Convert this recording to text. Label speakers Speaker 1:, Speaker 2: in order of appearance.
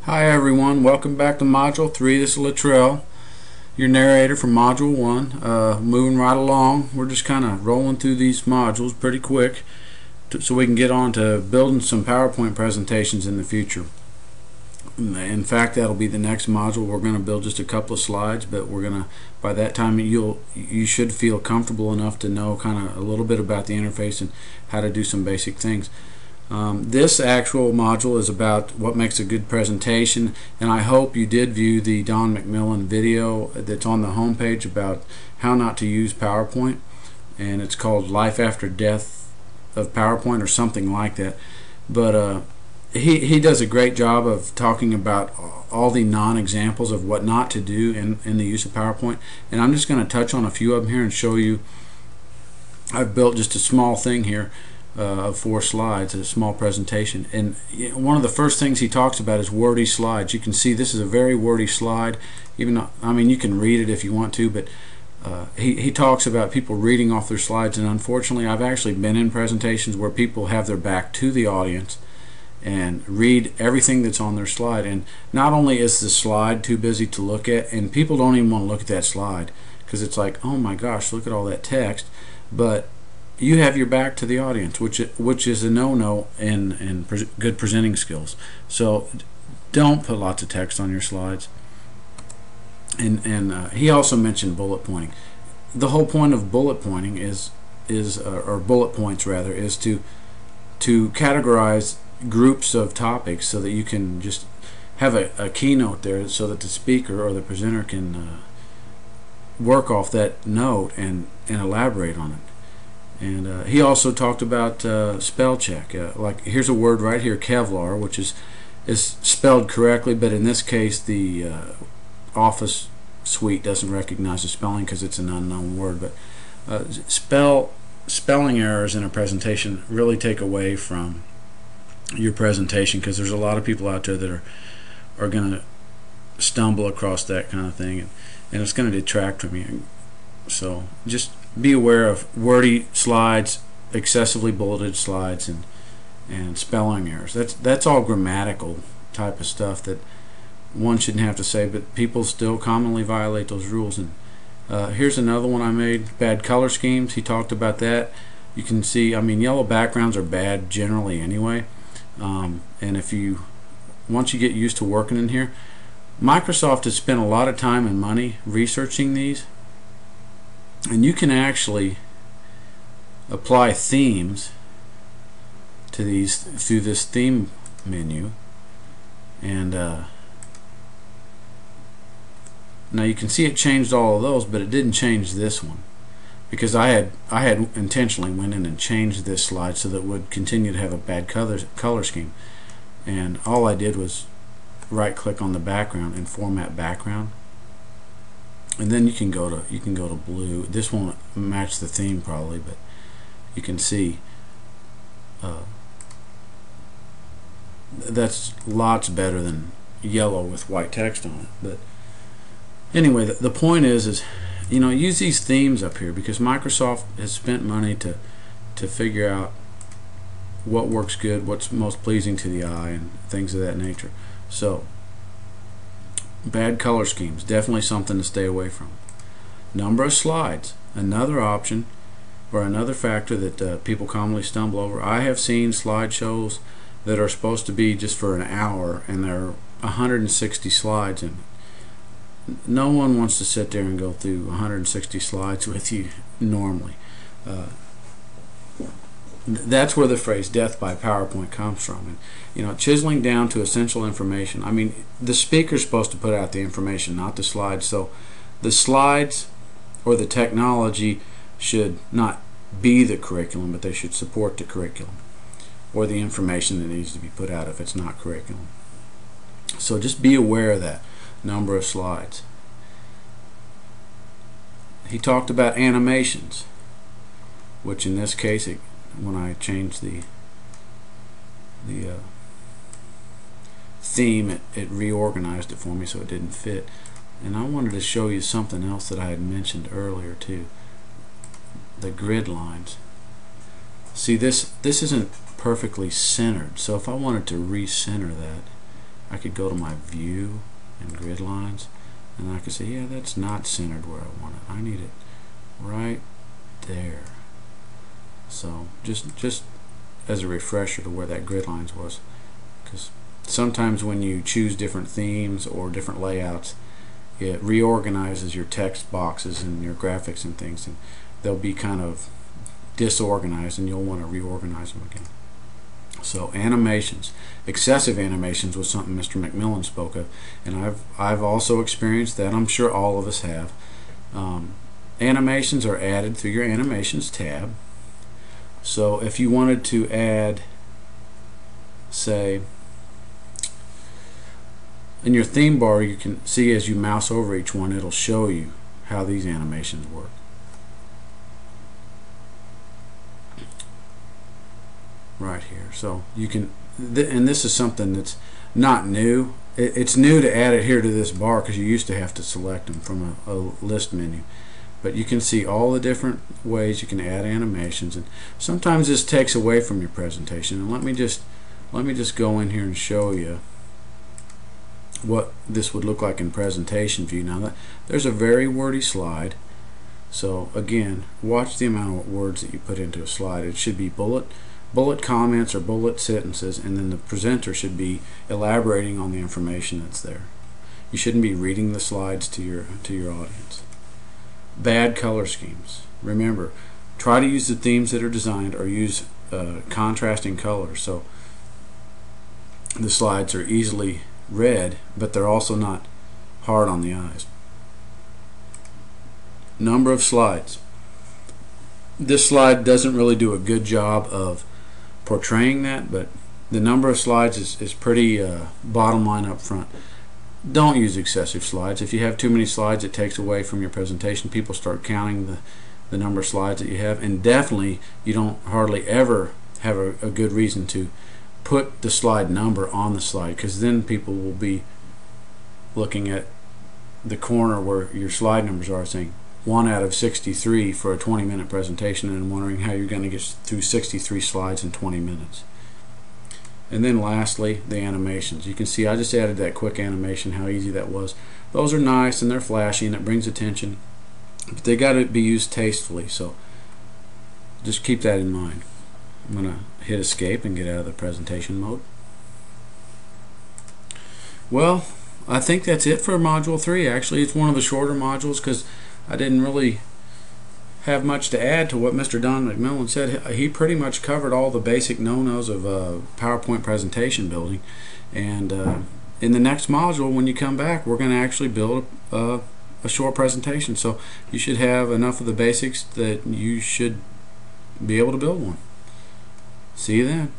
Speaker 1: Hi everyone, welcome back to Module 3. This is Latrell, your narrator for Module 1. Moving right along, we're just kind of rolling through these modules pretty quick so we can get on to building some PowerPoint presentations in the future. In fact, that'll be the next module. We're going to build just a couple of slides, but by that time you should feel comfortable enough to know kind of a little bit about the interface and how to do some basic things. This actual module is about what makes a good presentation, and I hope you did view the Don McMillan video that's on the homepage about how not to use PowerPoint, and it's called Life After Death of PowerPoint or something like that. But he does a great job of talking about all the non-examples of what not to do in the use of PowerPoint, and I'm just going to touch on a few of them here and show you. I've built just a small thing here of 4 slides, a small presentation, and one of the first things he talks about is wordy slides. You can see this is a very wordy slide. Even though, I mean, you can read it if you want to, but he talks about people reading off their slides, and unfortunately I've actually been in presentations where people have their back to the audience and read everything that's on their slide, and not only is the slide too busy to look at, and people don't even want to look at that slide because it's like, oh my gosh, look at all that text, but you have your back to the audience, which is a no-no in good presenting skills. So don't put lots of text on your slides. And he also mentioned bullet pointing. The whole point of bullet pointing or bullet points rather, is to categorize groups of topics so that you can just have a keynote there, so that the speaker or the presenter can work off that note and elaborate on it. And he also talked about spell check. Like here's a word right here, Kevlar, which is spelled correctly, but in this case the Office suite doesn't recognize the spelling because it's an unknown word. But spelling errors in a presentation really take away from your presentation, because there's a lot of people out there that are going to stumble across that kind of thing, and it's going to detract from you. So just be aware of wordy slides, excessively bulleted slides, and spelling errors. That's all grammatical type of stuff that one shouldn't have to say, but people still commonly violate those rules. And here's another one I made, bad color schemes. He talked about that. You can see, I mean, yellow backgrounds are bad generally anyway, and once you get used to working in here, Microsoft has spent a lot of time and money researching these, and you can actually apply themes to these through this theme menu. And now you can see it changed all of those, but it didn't change this one, because I had intentionally went in and changed this slide so that it would continue to have a bad color scheme. And all I did was right click on the background and format background, and then you can go to blue. This won't match the theme probably, but you can see that's lots better than yellow with white text on it. But anyway, the point is use these themes up here, because Microsoft has spent money to figure out what works good, what's most pleasing to the eye, and things of that nature. So bad color schemes, definitely something to stay away from. Number of slides, another option or another factor that people commonly stumble over. I have seen slideshows that are supposed to be just for an hour, and there are 160 slides in it. No one wants to sit there and go through 160 slides with you normally. That's where the phrase "death by PowerPoint" comes from. And chiseling down to essential information. I mean, the speaker's supposed to put out the information, not the slides. So the slides or the technology should not be the curriculum, but they should support the curriculum or the information that needs to be put out if it's not curriculum. So just be aware of that number of slides. He talked about animations, which in this case, when I changed the theme, it reorganized it for me so it didn't fit. And I wanted to show you something else that I had mentioned earlier too, the grid lines. See, this isn't perfectly centered, so if I wanted to recenter that, I could go to my view and grid lines, and I could say, yeah, that's not centered where I want it. I need it right there. So just as a refresher to where that grid lines was, because sometimes when you choose different themes or different layouts, it reorganizes your text boxes and your graphics and things, and they'll be kind of disorganized, and you'll want to reorganize them again. So animations, excessive animations was something Mr. McMillan spoke of, and I've also experienced that. I'm sure all of us have. Animations are added through your animations tab. So if you wanted to add, say, in your theme bar, you can see as you mouse over each one, it'll show you how these animations work. Right here. So you can, and this is something that's not new. It's new to add it here to this bar because you used to have to select them from a list menu. But you can see all the different ways you can add animations, and sometimes this takes away from your presentation. And let me just go in here and show you what this would look like in presentation view. Now there's a very wordy slide, so again, watch the amount of words that you put into a slide. It should be bullet comments or bullet sentences, and then the presenter should be elaborating on the information that's there. You shouldn't be reading the slides to your audience. Bad color schemes. Remember, try to use the themes that are designed, or use contrasting colors so the slides are easily read, but they're also not hard on the eyes. Number of slides. This slide doesn't really do a good job of portraying that, but the number of slides is pretty bottom line up front. Don't use excessive slides. If you have too many slides, it takes away from your presentation. People start counting the number of slides that you have, and definitely you don't hardly ever have a good reason to put the slide number on the slide, because then people will be looking at the corner where your slide numbers are, saying 1 out of 63 for a 20-minute presentation, and wondering how you're going to get through 63 slides in 20 minutes. And then lastly, the animations. You can see I just added that quick animation, how easy that was. Those are nice and they're flashy and it brings attention, but they got to be used tastefully, so just keep that in mind. I'm going to hit escape and get out of the presentation mode. Well, I think that's it for Module 3. Actually, it's one of the shorter modules because I didn't really have much to add to what Mr. Don McMillan said. He pretty much covered all the basic no-nos of PowerPoint presentation building. And in the next module, when you come back, we're going to actually build a short presentation. So you should have enough of the basics that you should be able to build one. See you then.